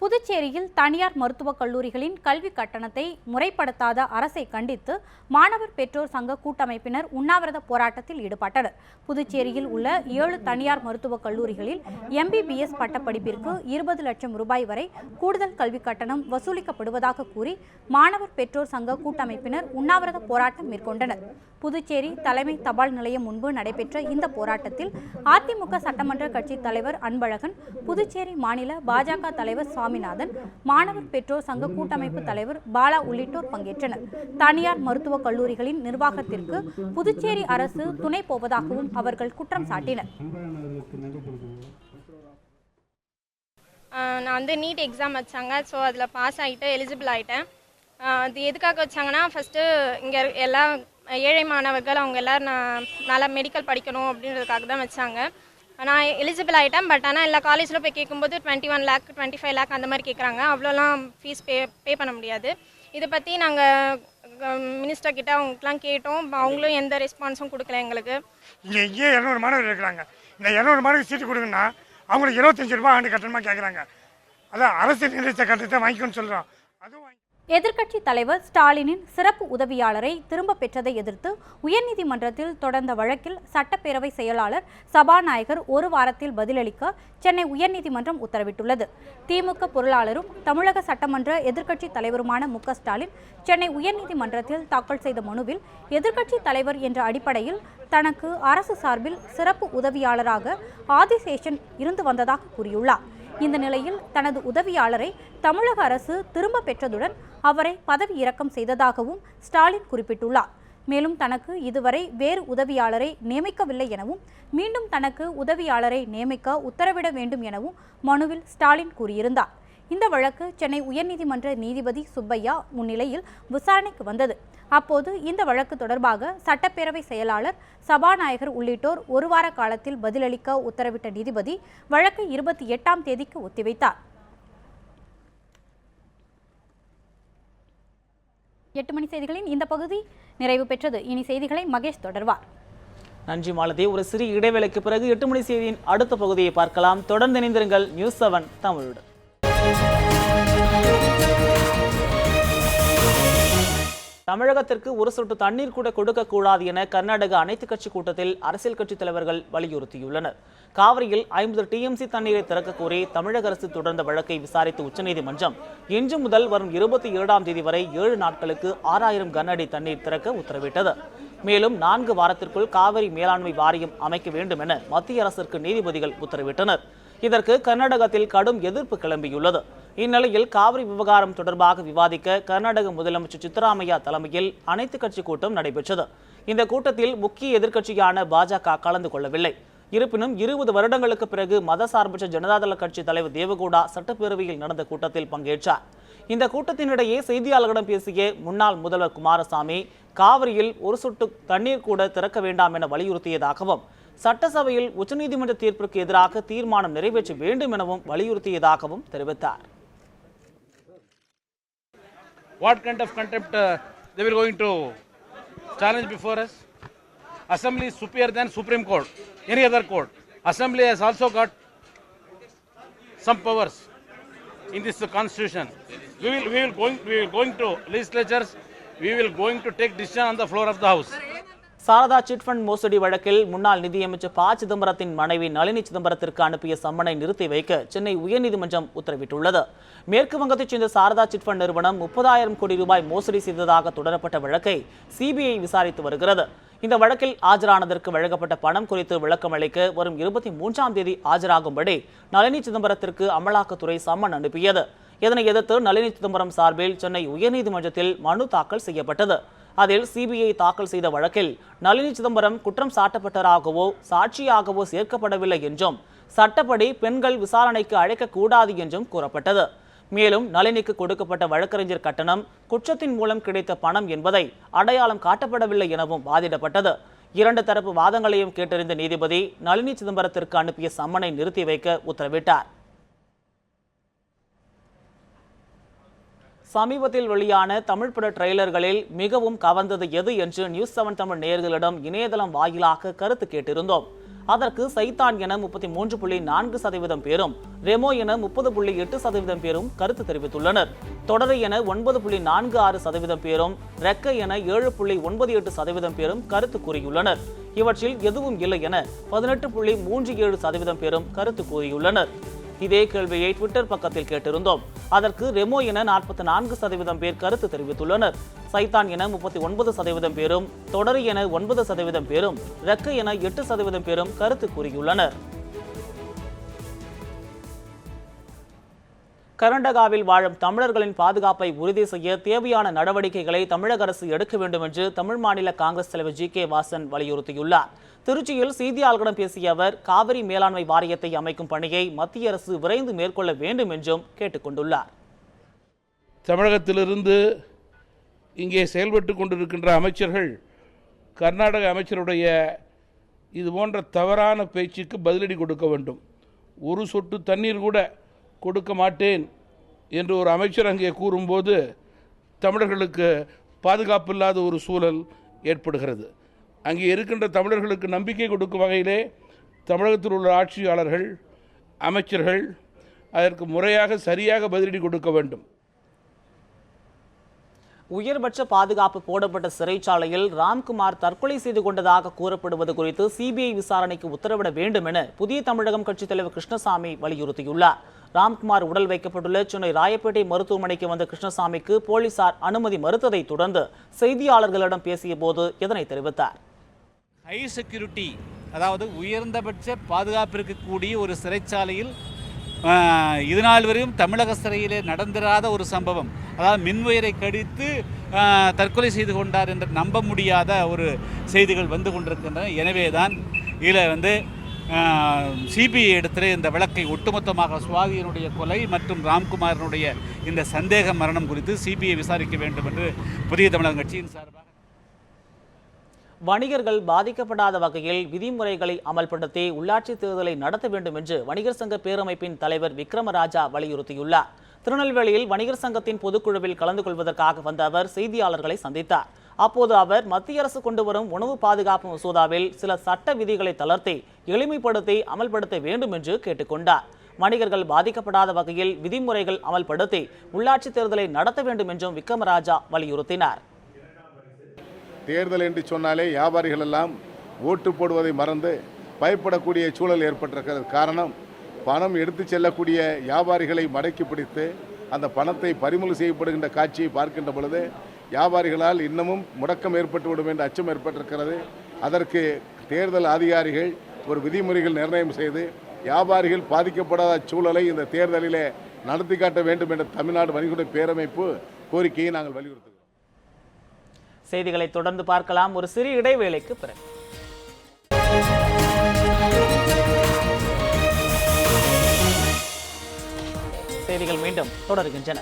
புதுச்சேரியில் தனியார் மருத்துவக் கல்லூரிகளின் கல்வி கட்டணத்தை முறைப்படுத்தாத அரசை கண்டித்து மாணவர் பெற்றோர் சங்க கூட்டமைப்பினர் உண்ணாவிரத போராட்டத்தில் ஈடுபட்டனர். புதுச்சேரியில் உள்ள 7 தனியார் மருத்துவக் கல்லூரிகளில் MBBS பட்டப்படிப்பிற்கு 20 லட்சம் ரூபாய் வரை கூடுதல் கல்வி கட்டணம் வசூலிக்கப்படுவதாக கூறி மாணவர் பெற்றோர் சங்க கூட்டமைப்பினர் உண்ணாவிரத போராட்டம் மேற்கொண்டனர். புதுச்சேரி தலைமை தபால் நிலையம் முன்பு நடைபெற்ற இந்த போராட்டத்தில் அதிமுக சட்டமன்ற கட்சி தலைவர் அன்பழகன், புதுச்சேரி மாநில பாஜக தலைவர் சுவாமிநாதன், மாணவர் பெற்றோர் சங்க கூட்டமைப்பு தலைவர் பாலா உள்ளிட்டோர் பங்கேற்றனர். தனியார் மருத்துவக் கல்லூரிகளின் நிர்வாகத்திற்கு புதுச்சேரி அரசு துணை போவதாகவும் அவர்கள் குற்றம் சாட்டினர். நான் நீட் எக்ஸாம் வச்சாங்க. ஸோ அதில் பாஸ் ஆகிட்டு எலிஜிபிள் ஆகிட்டேன். அது எதுக்காக வச்சாங்கன்னா, ஃபஸ்ட்டு இங்கே எல்லா ஏழை மாணவர்கள் அவங்க எல்லோரும் நல்லா மெடிக்கல் படிக்கணும் அப்படின்றதுக்காக தான் வச்சாங்க. நான் எலிஜிபிள் ஆகிட்டேன். பட் ஆனால் எல்லா காலேஜில் போய் கேட்கும்போது 21 லேக் 25 லேக் அந்த மாதிரி கேட்குறாங்க. அவ்வளோலாம் ஃபீஸ் பே பண்ண முடியாது. இதை பற்றி நாங்கள் மினிஸ்டர் கிட்ட அவங்களுக்குலாம் கேட்டோம். அவங்களும் எந்த ரெஸ்பான்ஸும் கொடுக்கல எங்களுக்கு. இங்கே 200 மாணவர் இருக்கிறாங்க. இந்த 200 மாணவருக்கு சீட்டு கொடுங்கன்னா அவங்களுக்கு 25 ரூபாய் ஆண்டு கட்டணமாக கேட்குறாங்க. அதான் அரசு நிர்ணயித்த கட்டணத்தை வாங்கிக்கணும்னு சொல்கிறோம். அதுவும் எதிர்க்கட்சி தலைவர் ஸ்டாலினின் சிறப்பு உதவியாளரை திரும்ப பெற்றதை எதிர்த்து உயர்நீதிமன்றத்தில் தொடர்ந்த வழக்கில் சட்டப்பேரவை செயலாளர் சபாநாயகர் 1 வாரத்தில் பதிலளிக்க சென்னை உயர்நீதிமன்றம் உத்தரவிட்டுள்ளது. திமுக பொருளாளரும் தமிழக சட்டமன்ற எதிர்க்கட்சி தலைவருமான MK ஸ்டாலின் சென்னை உயர்நீதிமன்றத்தில் தாக்கல் செய்த மனுவில் எதிர்க்கட்சி தலைவர் என்ற அடிப்படையில் தனக்கு அரசு சார்பில் சிறப்பு உதவியாளராக ஆதிசேஷன் இருந்து வந்ததாக கூறியுள்ளார். இந்த நிலையில் தனது உதவியாளரை தமிழக அரசு திரும்ப பெற்றதுடன் அவரை பதவி இறக்கம் செய்ததாகவும் ஸ்டாலின் குறிப்பிட்டுள்ளார். மேலும் தனக்கு இதுவரை வேறு உதவியாளரை நியமிக்கவில்லை எனவும் மீண்டும் தனக்கு உதவியாளரை நியமிக்க உத்தரவிட வேண்டும் எனவும் மனுவில் ஸ்டாலின் கூறியிருந்தார். இந்த வழக்கு சென்னை உயர்நீதிமன்ற நீதிபதி சுப்பையா முன்னிலையில் விசாரணைக்கு வந்தது. அப்போது இந்த வழக்கு தொடர்பாக சட்டப்பேரவை செயலாளர், சபாநாயகர் உள்ளிட்டோர் 1 வார காலத்தில் பதிலளிக்க உத்தரவிட்ட நீதிபதி வழக்கை 28ஆம் தேதிக்கு ஒத்திவைத்தார். 8 மணி செய்திகளின் இந்த பகுதி நிறைவு பெற்றது. இனி செய்திகளை மகேஷ் தொடர்வார். நன்றி மாலதி. ஒரு சிறிய இடைவேளைக்கு பிறகு 8 மணி செய்தியின் அடுத்த பகுதியை பார்க்கலாம். தொடர்ந்து இணைந்திருங்கள் நியூஸ் 7 தமிழோடு. தமிழகத்திற்கு ஒரு சொட்டு தண்ணீர் கூட கொடுக்கக்கூடாது என கர்நாடக அனைத்து கட்சி கூட்டத்தில் அரசியல் கட்சி தலைவர்கள் வலியுறுத்தியுள்ளனர். காவிரியில் 50 TMC தண்ணீரை திறக்க கோரி தமிழக அரசு தொடர்ந்த வழக்கை விசாரித்த உச்சநீதிமன்றம் இன்று முதல் வரும் 27ஆம் தேதி வரை 7 நாட்களுக்கு 6000 கன அடி தண்ணீர் திறக்க உத்தரவிட்டது. மேலும் 4 வாரத்திற்குள் காவிரி மேலாண்மை வாரியம் அமைக்க வேண்டும் என மத்திய அரசிற்கு நீதிபதிகள் உத்தரவிட்டனர். இதற்கு கர்நாடகத்தில் கடும் எதிர்ப்பு கிளம்பியுள்ளது. இந்நிலையில் காவிரி விவகாரம் தொடர்பாக விவாதிக்க கர்நாடக முதலமைச்சர் சித்தராமையா தலைமையில் அனைத்துக் கட்சி கூட்டம் நடைபெற்றது. இந்த கூட்டத்தில் முக்கிய எதிர்க்கட்சியான பாஜக கலந்து கொள்ளவில்லை. இருப்பினும் 20 வருடங்களுக்கு பிறகு மதசார்பற்ற ஜனதாதள கட்சி தலைவர் தேவகவுடா சட்டப்பேரவையில் நடந்த கூட்டத்தில் பங்கேற்றார். இந்த கூட்டத்தினிடையே செய்தியாளர்களிடம் பேசிய முன்னாள் முதல்வர் குமாரசாமி காவிரியில் ஒரு சொட்டு தண்ணீர் கூட திறக்க வேண்டாம் என வலியுறுத்தியதாகவும் சட்டசபையில் உச்சநீதிமன்ற தீர்ப்பிற்கு எதிராக தீர்மானம் நிறைவேற்ற வேண்டும் எனவும் வலியுறுத்தியதாகவும் தெரிவித்தார். What kind of contempt they were going to challenge before us? Assembly is superior than Supreme Court, any other court. Assembly has also got some powers in this constitution. We will going to legislatures. We will going to take decision on the floor of the house. Saradha chit fund மோசடி வழக்கில் முன்னாள் நிதியமைச்சர் ப. சிதம்பரத்தின் மனைவி நளினி சிதம்பரத்திற்கு அனுப்பிய சம்மனை நிறுத்தி வைக்க சென்னை உயர்நீதிமன்றம் உத்தரவிட்டுள்ளது. மேற்கு வங்கத்தைச் சேர்ந்த சாரதா சிட் ஃபண்ட் நிறுவனம் 30,000 கோடி ரூபாய் மோசடி செய்ததாக தொடரப்பட்ட வழக்கை சிபிஐ விசாரித்து வருகிறது. இந்த வழக்கில் ஆஜரானதற்கு வழங்கப்பட்ட பணம் குறித்து விளக்கம் அளிக்க வரும் 23ஆம் தேதி ஆஜராகும்படி நளினி சிதம்பரத்திற்கு அமலாக்கத்துறை சம்மன் அனுப்பியது. இதனை எதிர்த்து நளினி சிதம்பரம் சார்பில் சென்னை உயர்நீதிமன்றத்தில் மனு தாக்கல் செய்யப்பட்டது. அதில் சிபிஐ தாக்கல் செய்த வழக்கில் நளினி சிதம்பரம் குற்றம் சாட்டப்பட்டவராகவோ சாட்சியாகவோ சேர்க்கப்படவில்லை என்றும் சட்டப்படி பெண்கள் விசாரணைக்கு அழைக்கக்கூடாது என்றும் கூறப்பட்டது. மேலும் நளினிக்கு கொடுக்கப்பட்ட வழக்கறிஞர் கட்டணம் குற்றத்தின் மூலம் கிடைத்த பணம் என்பதை அடையாளம் காட்டப்படவில்லை எனவும் வாதிடப்பட்டது. 2 தரப்பு வாதங்களையும் கேட்டறிந்த நீதிபதி நளினி சிதம்பரத்திற்கு அனுப்பிய சம்மனை நிறுத்தி வைக்க உத்தரவிட்டார். சமீபத்தில் வெளியான தமிழ் பட ட்ரெய்லர்களில் மிகவும் கவர்ந்தது எது என்று நியூஸ் 7 தமிழ் நேயர்களிடம் இணையதளம் வாயிலாக கருத்து கேட்டிருந்தோம். அதற்கு சைத்தான் என 33.4% பேரும், ரெமோ என 30.8% பேரும் கருத்து தெரிவித்துள்ளனர். தொடரை என 9.46% பேரும், ரெக்க என 7.98% பேரும் கருத்து கூறியுள்ளனர். இவற்றில் எதுவும் இல்லை என 18.37% பேரும் கருத்து கூறியுள்ளனர். இதே கேள்வியை ட்விட்டர் பக்கத்தில் கேட்டிருந்தோம். அதற்கு ரெமோ என 44% பேர் கருத்து தெரிவித்துள்ளனர். சைத்தான் என 39% பேரும், தொடர் என 9% பேரும், ரெக்க என 8% பேரும் கருத்து கூறியுள்ளனர். கர்நாடகாவில் வாழும் தமிழர்களின் பாதுகாப்பை உறுதி செய்ய தேவையான நடவடிக்கைகளை தமிழக அரசு எடுக்க வேண்டும் என்று தமிழ் மாநில காங்கிரஸ் தலைவர் ஜி.கே. வாசன் வலியுறுத்தியுள்ளார். திருச்சியில் செய்தியாளர்களிடம் பேசிய அவர் காவிரி மேலாண்மை வாரியத்தை அமைக்கும் பணியை மத்திய அரசு விரைந்து மேற்கொள்ள வேண்டும் என்றும் கேட்டுக்கொண்டுள்ளார். தமிழகத்திலிருந்து இங்கே செயல்பட்டு கொண்டிருக்கின்ற அமைச்சர்கள் கர்நாடக அமைச்சருடைய இது போன்ற தவறான பேச்சுக்கு பதிலடி கொடுக்க வேண்டும். ஒரு சொட்டு தண்ணீர் கூட கொடுக்க மாட்டேன் என்று ஒரு அமைச்சர் அங்கே கூறும்போது தமிழர்களுக்கு பாதுகாப்பில்லாத ஒரு சூழல் ஏற்படுகிறது. அங்கே இருக்கின்ற தமிழர்களுக்கு நம்பிக்கை கொடுக்கும் வகையிலே தமிழகத்தில் உள்ள ஆட்சியாளர்கள், அமைச்சர்கள் அதற்கு முறையாக சரியாக பதிலடி கொடுக்க வேண்டும். உயர்பட்ச பாதுகாப்பு போடப்பட்ட சிறைச்சாலையில் ராம்குமார் தற்கொலை செய்து கொண்டதாக கூறப்படுவது குறித்து சிபிஐ விசாரணைக்கு உத்தரவிட வேண்டும் என புதிய தமிழகம் கட்சித் தலைவர் கிருஷ்ணசாமி வலியுறுத்தியுள்ளார். ராம்குமார் உடல் வைக்கப்பட்டுள்ள சென்னை ராயப்பேட்டை மருத்துவமனைக்கு வந்த கிருஷ்ணசாமிக்கு போலீசார் அனுமதி மறுத்ததை தொடர்ந்து செய்தியாளர்களிடம் பேசிய போது இதனை தெரிவித்தார். ஹை செக்யூரிட்டி, அதாவது உயர்ந்தபட்ச பாதுகாப்பு இருக்கக்கூடிய ஒரு சிறைச்சாலையில் இதுநாள் வரையும் தமிழக சிறையிலே நடந்திராத ஒரு சம்பவம், அதாவது மின்வயரை கடித்து தற்கொலை செய்து கொண்டார் என்று நம்ப முடியாத ஒரு செய்திகள் வந்து கொண்டிருக்கின்றன. எனவே தான் இதில் சிபிஐ இடத்துல இந்த வழக்கை ஒட்டுமொத்தமாக சுவாதியினுடைய கொலை மற்றும் ராம்குமாரனுடைய இந்த சந்தேக மரணம் குறித்து சிபிஐ விசாரிக்க வேண்டும் என்று புதிய தமிழகம் கட்சியின் சார்பாக வணிகர்கள் பாதிக்கப்படாத வகையில் விதிமுறைகளை அமல்படுத்தி உள்ளாட்சி தேர்தலை நடத்த வேண்டும் என்று வணிகர் சங்க பேரமைப்பின் தலைவர் விக்ரமராஜா வலியுறுத்தியுள்ளார். திருநெல்வேலியில் வணிகர் சங்கத்தின் பொதுக்குழுவில் கலந்து கொள்வதற்காக வந்த அவர் செய்தியாளர்களை சந்தித்தார். அப்போது அவர் மத்திய அரசு கொண்டு வரும் உணவு பாதுகாப்பு மசோதாவில் சில சட்ட விதிகளை தளர்த்தி எளிமைப்படுத்தி அமல்படுத்த வேண்டும் என்று கேட்டுக்கொண்டார். வணிகர்கள் பாதிக்கப்படாத வகையில் விதிமுறைகள் அமல்படுத்தி உள்ளாட்சி தேர்தலை நடத்த வேண்டும் என்றும் விக்ரமராஜா வலியுறுத்தினார். தேர்தல் என்று சொன்னாலே வியாபாரிகள் எல்லாம் ஓட்டு போடுவதை மறந்து பயப்படக்கூடிய சூழல் ஏற்பட்டிருக்கிறது. காரணம், பணம் எடுத்து செல்லக்கூடிய வியாபாரிகளை மடக்கி பிடித்து அந்த பணத்தை பறிமுதல் செய்யப்படுகின்ற காட்சியை பார்க்கின்ற பொழுது வியாபாரிகளால் இன்னமும் முடக்கம் ஏற்பட்டுவிடும் என்ற அச்சம் ஏற்பட்டிருக்கிறது. அதற்கு தேர்தல் அதிகாரிகள் ஒரு விதிமுறைகள் நிர்ணயம் செய்து வியாபாரிகள் பாதிக்கப்படாத சூழலை இந்த தேர்தலிலே நடத்தி காட்ட வேண்டும் என்ற தமிழ்நாடு வணிகத்துறை பேரமைப்பு கோரிக்கையை நாங்கள் வலியுறுத்துகிறோம். செய்திகளை தொடர்ந்து பார்க்கலாம் ஒரு சிறிய இடைவேளைக்கு பிறகு. செய்திகள் மீண்டும் தொடர்கின்றன.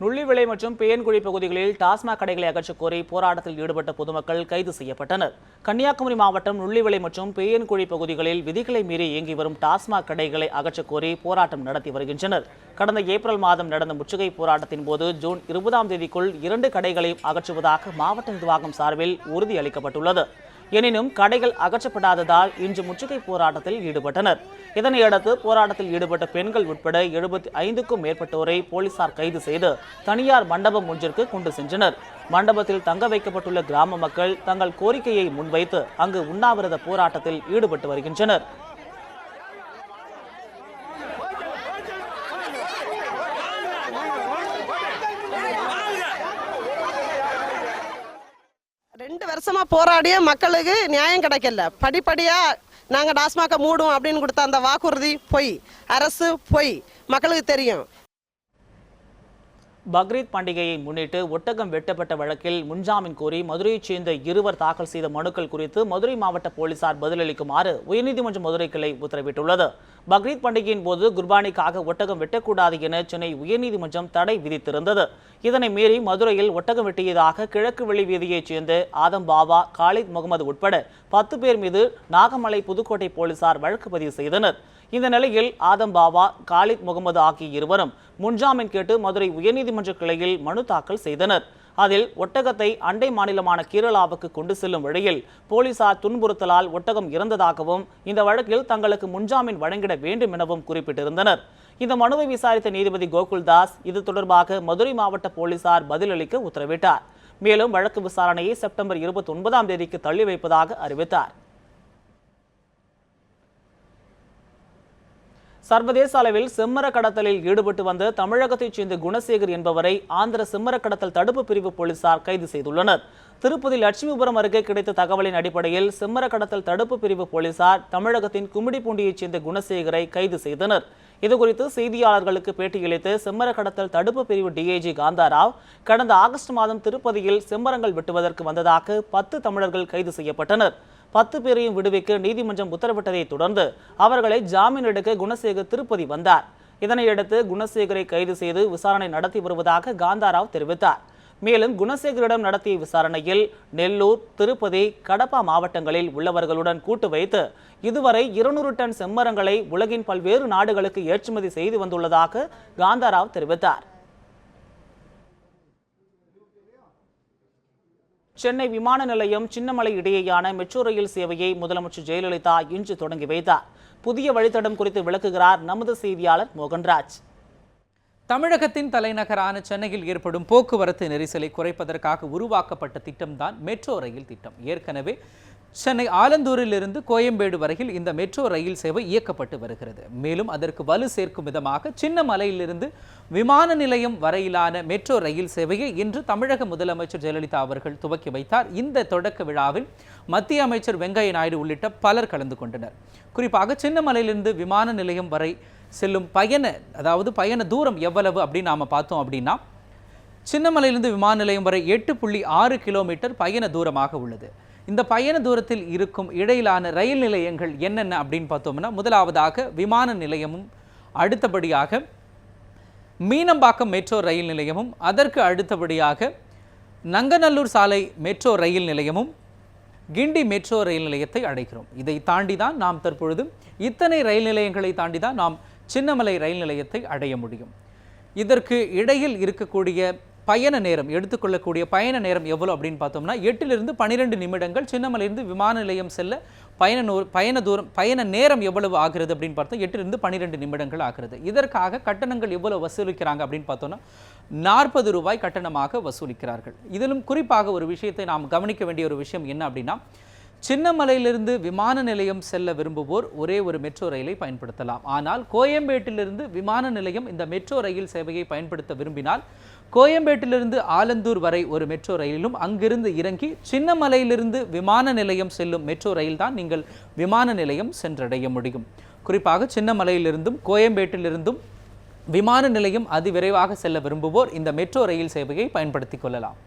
நுள்ளிவிளை மற்றும் பேயன்குழி பகுதிகளில் டாஸ்மாக் கடைகளை அகற்றக் கோரி போராட்டத்தில் ஈடுபட்ட பொதுமக்கள் கைது செய்யப்பட்டனர். கன்னியாகுமரி மாவட்டம் நுள்ளிவிளை மற்றும் பேயன்குழி பகுதிகளில் விதிகளை மீறி இயங்கி வரும் டாஸ்மாக் கடைகளை அகற்றக் கோரி போராட்டம் நடத்தி வருகின்றனர். கடந்த ஏப்ரல் மாதம் நடந்த முற்றுகை போராட்டத்தின் போது ஜூன் 20ஆம் தேதிக்குள் 2 கடைகளையும் அகற்றுவதாக மாவட்ட நிர்வாகம் சார்பில் உறுதியளிக்கப்பட்டுள்ளது. எனினும் கடைகள் அகற்றப்படாததால் இன்று முற்றுகை போராட்டத்தில் ஈடுபட்டனர். இதனையடுத்து போராட்டத்தில் ஈடுபட்ட பெண்கள் உட்பட 75க்கும் மேற்பட்டோரை போலீசார் கைது செய்து தனியார் மண்டபம் ஒன்றிற்கு கொண்டு சென்றனர். மண்டபத்தில் தங்க வைக்கப்பட்டுள்ள கிராம மக்கள் தங்கள் கோரிக்கையை முன்வைத்து அங்கு உண்ணாவிரத போராட்டத்தில் ஈடுபட்டு வருகின்றனர். ரெண்டு வருஷமா போராடிய மக்களுக்கு நியாயம் கிடைக்கல. படிப்படியா நாங்க டாஸ்மாக மூடுவோம் அப்படின்னு கொடுத்த அந்த வாக்குறுதி பொய், அரசு பொய், மக்களுக்கு தெரியும். பக்ரீத் பண்டிகையை முன்னிட்டு ஒட்டகம் வெட்டப்பட்ட வழக்கில் முன்ஜாமீன் கோரி மதுரையைச் சேர்ந்த 2 தாக்கல் செய்த மனுக்கள் குறித்து மதுரை மாவட்ட போலீசார் பதிலளிக்குமாறு உயர்நீதிமன்ற மதுரை கிளை உத்தரவிட்டுள்ளது. பக்ரீத் பண்டிகையின் போது குர்பானிக்காக ஒட்டகம் வெட்டக்கூடாது என சென்னை உயர்நீதிமன்றம் தடை விதித்திருந்தது. இதனை மீறி மதுரையில் ஒட்டகம் வெட்டியதாக கிழக்கு வெளி வீதியைச் சேர்ந்த ஆதம் பாவா, காலித் முகமது உட்பட 10 பேர் மீது நாகமலை புதுக்கோட்டை போலீசார் வழக்கு பதிவு செய்தனர். இந்த நிலையில் ஆதம் பாவா, காலித் முகமது ஆகிய இருவரும் முன்ஜாமீன் கேட்டு மதுரை உயர்நீதிமன்ற கிளையில் மனு தாக்கல் செய்தனர். அதில் ஒட்டகத்தை அண்டை மாநிலமான கேரளாவுக்கு கொண்டு செல்லும் வழியில் போலீசார் துன்புறுத்தலால் ஒட்டகம் இறந்ததாகவும் இந்த வழக்கில் தங்களுக்கு முன்ஜாமீன் வழங்கிட வேண்டும் எனவும் குறிப்பிட்டிருந்தனர். இந்த மனுவை விசாரித்த நீதிபதி கோகுல்தாஸ் இது தொடர்பாக மதுரை மாவட்ட போலீசார் பதிலளிக்க உத்தரவிட்டார். மேலும் வழக்கு விசாரணையை செப்டம்பர் 29ஆம் தேதிக்கு தள்ளி வைப்பதாக அறிவித்தார். சர்வதேச அளவில் செம்மர கடத்தலில் ஈடுபட்டு வந்த தமிழகத்தைச் சேர்ந்த குணசேகர் என்பவரை ஆந்திர செம்மர கடத்தல் தடுப்பு பிரிவு போலீசார் கைது செய்துள்ளனர். திருப்பதி லட்சுமிபுரம் அருகே கிடைத்த தகவலின் அடிப்படையில் செம்மர கடத்தல் தடுப்பு பிரிவு போலீசார் தமிழகத்தின் கும்மிடிப்பூண்டியைச் சேர்ந்த குணசேகரை கைது செய்தனர். இதுகுறித்து செய்தியாளர்களுக்கு பேட்டியளித்த செம்மர கடத்தல் தடுப்பு பிரிவு டிஐஜி காந்தாராவ், கடந்த ஆகஸ்ட் மாதம் திருப்பதியில் செம்மரங்கள் வெட்டுவதற்கு வந்ததாக 10 தமிழர்கள் கைது செய்யப்பட்டனர். 10 பேரையும் விடுவிக்க நீதிமன்றம் உத்தரவிட்டதை தொடர்ந்து அவர்களை ஜாமீன் எடுக்க குணசேகர் திருப்பதி வந்தார். இதனையடுத்து குணசேகரை கைது செய்து விசாரணை நடத்தி வருவதாக காந்தாராவ் தெரிவித்தார். மேலும் குணசேகரிடம் நடத்திய விசாரணையில் நெல்லூர், திருப்பதி, கடப்பா மாவட்டங்களில் உள்ளவர்களுடன் கூட்டு வைத்து இதுவரை 200 டன் செம்மரங்களை உலகின் பல்வேறு நாடுகளுக்கு ஏற்றுமதி செய்து வந்துள்ளதாக காந்தாராவ் தெரிவித்தார். சென்னை விமான நிலையம் சின்னமலை இடையேயான மெட்ரோ ரயில் சேவையை முதலமைச்சர் ஜெயலலிதா இன்று தொடங்கி வைத்தார். புதிய வழித்தடம் குறித்து விளக்குகிறார் நமது செய்தியாளர் மோகன்ராஜ். தமிழகத்தின் தலைநகரான சென்னையில் ஏற்படும் போக்குவரத்து நெரிசலை குறைப்பதற்காக உருவாக்கப்பட்ட திட்டம்தான் மெட்ரோ ரயில் திட்டம். ஏற்கனவே சென்னை ஆலந்தூரிலிருந்து கோயம்பேடு வரையில் இந்த மெட்ரோ ரயில் சேவை இயக்கப்பட்டு வருகிறது. மேலும் அதற்கு வலு சேர்க்கும் விதமாக சின்னமலையிலிருந்து விமான நிலையம் வரையிலான மெட்ரோ ரயில் சேவையை இன்று தமிழக முதலமைச்சர் ஜெயலலிதா அவர்கள் துவக்கி வைத்தார். இந்த தொடக்க விழாவில் மத்திய அமைச்சர் வெங்கையா நாயுடு உள்ளிட்ட பலர் கலந்து கொண்டனர். குறிப்பாக சின்னமலையிலிருந்து விமான நிலையம் வரை செல்லும் பயண தூரம் எவ்வளவு அப்படின்னு நாம் பார்த்தோம் அப்படின்னா, சின்னமலையிலிருந்து விமான நிலையம் வரை 8.6 கிலோமீட்டர் பயண தூரமாக உள்ளது. இந்த பயண தூரத்தில் இருக்கும் இடையிலான ரயில் நிலையங்கள் என்னென்ன அப்படின்னு பார்த்தோம்னா, முதலாவதாக விமான நிலையமும், அடுத்தபடியாக மீனம்பாக்கம் மெட்ரோ ரயில் நிலையமும், அதற்கு அடுத்தபடியாக நங்கநல்லூர் சாலை மெட்ரோ ரயில் நிலையமும், கிண்டி மெட்ரோ ரயில் நிலையத்தை அடைகிறோம். இதை தாண்டி தான் நாம் தற்பொழுது இத்தனை ரயில் நிலையங்களை தாண்டி தான் நாம் சின்னமலை ரயில் நிலையத்தை அடைய முடியும். இதற்கு இடையில் இருக்கக்கூடிய பயண நேரம், எடுத்துக்கொள்ளக்கூடிய பயண நேரம் எவ்வளோ அப்படின்னு பார்த்தோம்னா 8லிருந்து 12 நிமிடங்கள். சின்னமலையிலிருந்து விமான நிலையம் செல்ல பயண நேரம் எவ்வளவு ஆகிறது அப்படின்னு பார்த்தோம், 8லிருந்து 12 நிமிடங்கள் ஆகிறது. இதற்காக கட்டணங்கள் எவ்வளவு வசூலிக்கிறாங்க அப்படின்னு பார்த்தோம்னா 40 ரூபாய் கட்டணமாக வசூலிக்கிறார்கள். இதிலும் குறிப்பாக ஒரு விஷயத்தை நாம் கவனிக்க வேண்டிய ஒரு விஷயம் என்ன அப்படின்னா, சின்னமலையிலிருந்து விமான நிலையம் செல்ல விரும்புவோர் ஒரே ஒரு மெட்ரோ ரயிலை பயன்படுத்தலாம். ஆனால் கோயம்பேட்டிலிருந்து விமான நிலையம் இந்த மெட்ரோ ரயில் சேவையை பயன்படுத்த விரும்பினால் கோயம்பேட்டிலிருந்து ஆலந்தூர் வரை ஒரு மெட்ரோ ரயிலும் அங்கிருந்து இறங்கி சின்னமலையிலிருந்து விமான நிலையம் செல்லும் மெட்ரோ ரயில் தான் நீங்கள் விமான நிலையம் சென்றடைய முடியும். குறிப்பாக சின்னமலையிலிருந்தும் கோயம்பேட்டிலிருந்தும் விமான நிலையம் அதிவிரைவாக செல்ல விரும்புவோர் இந்த மெட்ரோ ரயில் சேவையை பயன்படுத்திக் கொள்ளலாம்.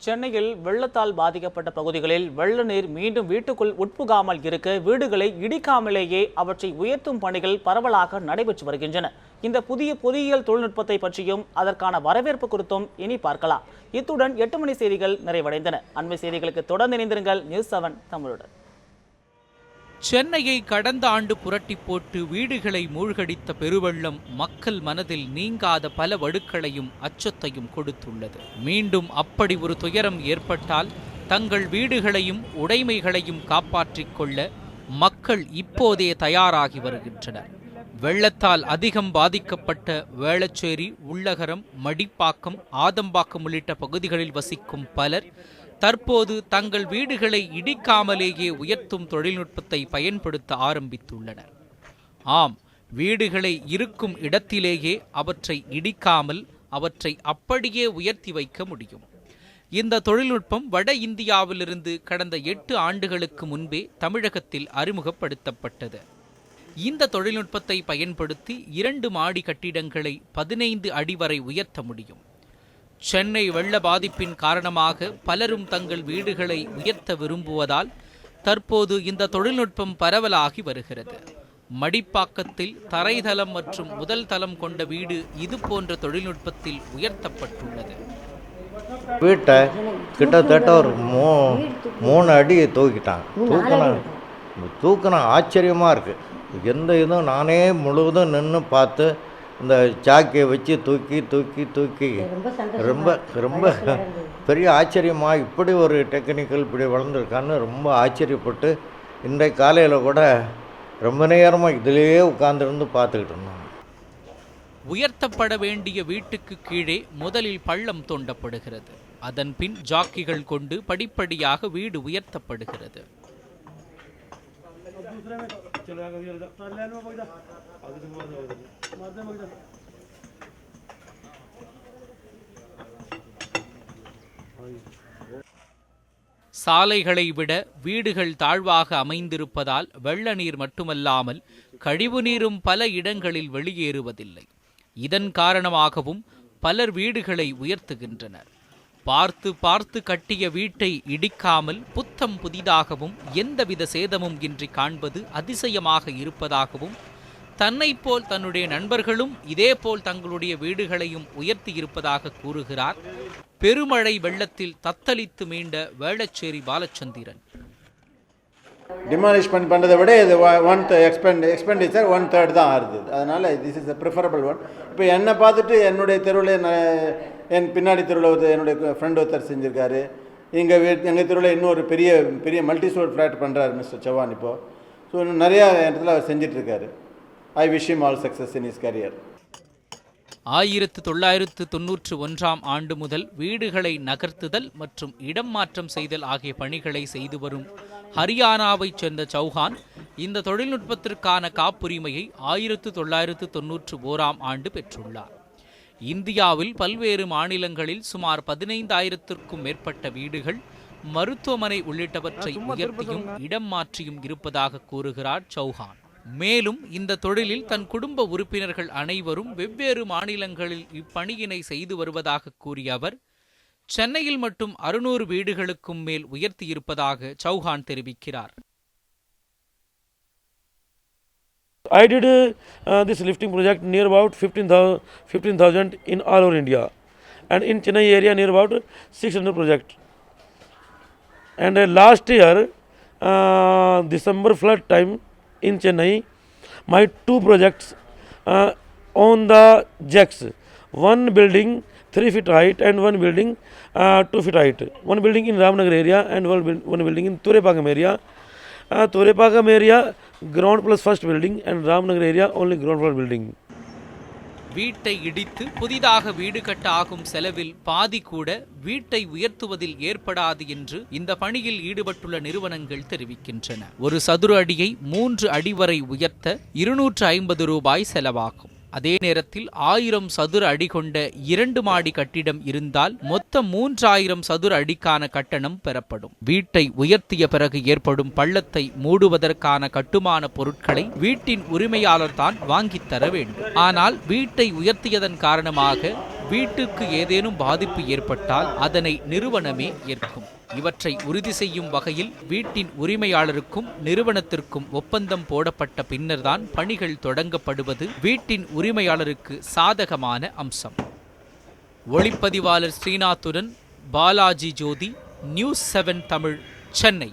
சென்னையில் வெள்ளத்தால் பாதிக்கப்பட்ட பகுதிகளில் வெள்ள நீர் மீண்டும் வீட்டுக்குள் உட்புகாமல் இருக்க வீடுகளை இடிக்காமலேயே அவற்றை உயர்த்தும் பணிகள் பரவலாக நடைபெற்று வருகின்றன. இந்த புதிய பொறியியல் தொழில்நுட்பத்தை பற்றியும் அதற்கான வரவேற்பு குறித்தும் இனி பார்க்கலாம். இத்துடன் 8 மணி செய்திகள் நிறைவடைந்தன. அண்மை செய்திகளுக்கு தொடர்ந்து இணைந்திருங்கள் நியூஸ் 7 தமிழுடன். சென்னையை கடந்த ஆண்டு புரட்டி போட்டு வீடுகளை மூழ்கடித்த பெருவெள்ளம் மக்கள் மனதில் நீங்காத பல வடுக்களையும் அச்சத்தையும் கொடுத்துள்ளது. மீண்டும் அப்படி ஒரு துயரம் ஏற்பட்டால் தங்கள் வீடுகளையும் உடைமைகளையும் காப்பாற்றிக் கொள்ள மக்கள் இப்போதே தயாராகி வருகின்றனர். வெள்ளத்தால் அதிகம் பாதிக்கப்பட்ட வேளச்சேரி, உள்ளகரம், மடிப்பாக்கம், ஆதம்பாக்கம் உள்ளிட்ட பகுதிகளில் வசிக்கும் பலர் தற்போது தங்கள் வீடுகளை இடிக்காமலேயே உயர்த்தும் தொழில்நுட்பத்தை பயன்படுத்த ஆரம்பித்துள்ளனர். ஆம், வீடுகளை இருக்கும் இடத்திலேயே அவற்றை இடிக்காமல் அவற்றை அப்படியே உயர்த்தி வைக்க முடியும். இந்த தொழில்நுட்பம் வட இந்தியாவிலிருந்து கடந்த 8 ஆண்டுகளுக்கு முன்பே தமிழகத்தில் அறிமுகப்படுத்தப்பட்டது. இந்த தொழில்நுட்பத்தை பயன்படுத்தி 2 மாடி கட்டிடங்களை 15 அடி வரை உயர்த்த முடியும். சென்னை வெள்ள பாதிப்பின் காரணமாக பலரும் தங்கள் வீடுகளை உயர்த்த விரும்புவதால் தற்போது இந்த தொழில்நுட்பம் பரவலாகி வருகிறது. மடிப்பாக்கத்தில் தரைதளம் மற்றும் முதல் தளம் கொண்ட வீடு இது போன்ற தொழில்நுட்பத்தில் உயர்த்தப்பட்டுள்ளது. வீட்டை கிட்டத்தட்ட ஒரு 3 அடி தூக்கினா ஆச்சரியமாக இருக்குது. எந்த இதுவும் நானே முழுவதும் நின்று பார்த்து இந்த சாக்கியை வச்சு தூக்கி ரொம்ப பெரிய ஆச்சரியமாக இப்படி ஒரு டெக்னிக்கல் இப்படி வளர்ந்துருக்கான்னு ரொம்ப ஆச்சரியப்பட்டு இன்றைய காலையில் கூட ரொம்ப நேரமாக இதிலேயே உட்கார்ந்துருந்து பார்த்துக்கிட்டு இருந்தோம். உயர்த்தப்பட வேண்டிய வீட்டுக்கு கீழே முதலில் பள்ளம் தோண்டப்படுகிறது. அதன் பின் ஜாக்கிகள் கொண்டு படிப்படியாக வீடு உயர்த்தப்படுகிறது. சாலைகளை விட வீடுகள் தாழ்வாக அமைந்திருப்பதால் வெள்ள நீர் மட்டுமல்லாமல் கழிவு நீரும் பல இடங்களில் வெளியேறுவதில்லை. இதன் காரணமாகவும் பலர் வீடுகளை உயர்த்துகின்றனர். பார்த்து கட்டிய வீட்டை இடிக்காமல் புத்தம் புதிதாகவும் எந்தவித சேதமும் இன்றி காண்பது அதிசயமாக இருப்பதாகவும் தன்னை போல் தன்னுடைய நண்பர்களும் இதேபோல் தங்களுடைய வீடுகளையும் உயர்த்தி இருப்பதாக கூறுகிறார் பெருமழை வெள்ளத்தில் தத்தளித்து மீண்ட வேளச்சேரி பாலச்சந்திரன். டிமாலிஷ் பண்ணுறதை விட இது எக்ஸ்பெண்டிச்சர் 1/3 தான் ஆகுது. அதனால் திஸ் இஸ் ப்ரிஃபரபிள் ஒன். இப்போ என்னை பார்த்துட்டு என்னுடைய தெருவில் என் பின்னாடி தெருவில் என்னுடைய ஃப்ரெண்ட் ஒருத்தர் செஞ்சுருக்காரு. எங்கள் தெருவில் இன்னொரு பெரிய மல்டி ஸ்டோர் ஃப்ளாட் பண்ணுறாரு மிஸ்டர் சவான். இப்போது ஸோ இன்னும் நிறையா இடத்துல அவர் செஞ்சிட்ருக்காரு. I wish him all success in his career. 1991ஆம் ஆண்டு முதல் வீடுகளை நகர்த்துதல் மற்றும் இடம் மாற்றம் செய்தல் ஆகிய பணிகளை செய்து வரும் ஹரியானாவைச் சேர்ந்த சௌஹான் இந்த தொழில்நுட்பத்திற்கான காப்புரிமையை 1991ஆம் ஆண்டு பெற்றுள்ளார். இந்தியாவில் பல்வேறு மாநிலங்களில் சுமார் 15,000க்கும் மேற்பட்ட வீடுகள், மருத்துவமனை உள்ளிட்டவற்றை உயர்த்தியும் இடம் மாற்றியும் இருப்பதாக கூறுகிறார் சௌஹான். மேலும் இந்த தொழிலில் தன் குடும்ப உறுப்பினர்கள் அனைவரும் வெவ்வேறு மாநிலங்களில் இப்பணியினை செய்து வருவதாக கூறிய அவர் சென்னையில் மட்டும் 600 வீடுகளுக்கும் மேல் உயர்த்தியிருப்பதாக சௌஹான் தெரிவிக்கிறார். I did this lifting project near about 15,000 in all over India, and in Chennai area near about 600 project. And last year December flood time in Chennai, my 2 projects on the jacks, one building 3 feet height and one building 2 feet height, one building in Ramnagar area and one building in Thorepakam area. Thorepakam area ground plus first building and Ramnagar area only ground floor building. வீட்டை இடித்து புதிதாக வீடு கட்ட ஆகும் செலவில் பாதி கூட வீட்டை உயர்த்துவதில் ஏற்படாது என்று இந்த பணியில் ஈடுபட்டுள்ள நிறுவனங்கள் தெரிவிக்கின்றன. ஒரு சதுர அடியை 3 அடி வரை உயர்த்த 250 ரூபாய் செலவாகும். அதே நேரத்தில் 1000 சதுர அடி கொண்ட 2 மாடி கட்டிடம் இருந்தால் மொத்தம் 3000 சதுர அடிக்கான கட்டணம் பெறப்படும். வீட்டை உயர்த்திய பிறகு ஏற்படும் பள்ளத்தை மூடுவதற்கான கட்டுமான பொருட்களை வீட்டின் உரிமையாளர் தான் வாங்கித் தர வேண்டும். ஆனால் வீட்டை உயர்த்தியதன் காரணமாக வீட்டுக்கு ஏதேனும் பாதிப்பு ஏற்பட்டால் அதனை நிறுவனமே ஏற்கும். இவற்றை உறுதி செய்யும் வகையில் வீட்டின் உரிமையாளருக்கும் நிறுவனத்திற்கும் ஒப்பந்தம் போடப்பட்ட பின்னர்தான் பணிகள் தொடங்கப்படுவது வீட்டின் உரிமையாளருக்கு சாதகமான அம்சம். ஒளிப்பதிவாளர் ஸ்ரீநாத்துடன் பாலாஜி ஜோதி, நியூஸ் 7 தமிழ், சென்னை.